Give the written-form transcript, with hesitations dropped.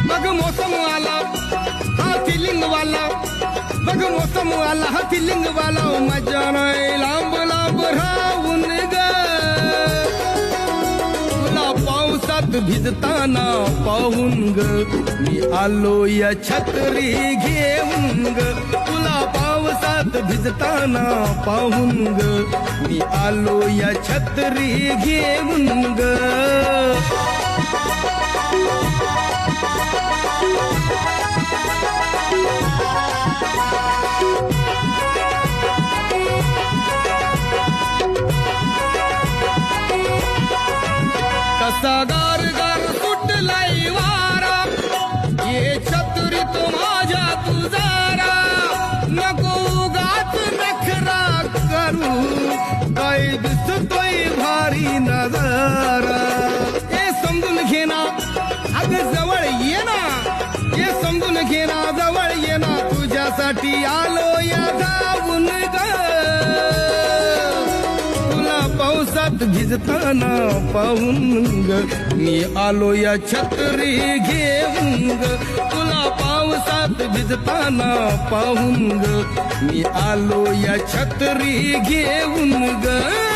बघ मोसम आला हा फिलिंग वाला, बघ मोसम आला हा फिलिंग वाला, मजा नाही लांब लांब राहून ग, तुला पावसात भिजताना पाहून ग, मी आलो या छत्री घेऊन ग, तुला पावसात भिजताना पाहून ग, मी आलो या छत्री घेऊन ग. कसा गार गार सुटलाय वारा, ये छत्री तो माझ्या तुझारा, नको उगाच नखरा करू, काय दिसतोय भारी नजारा. हे समजून घे ना, अग जवळ ये ना, हे समजून घे ना, जवळ ये ना, तुझ्यासाठी आलो या जाऊन ग, पावसात भिजताना पाहून ग, मी आलो या छत्री घेऊन ग, तुला पावसात भिजताना पाहून ग, मी आलो या छत्री घेऊन ग.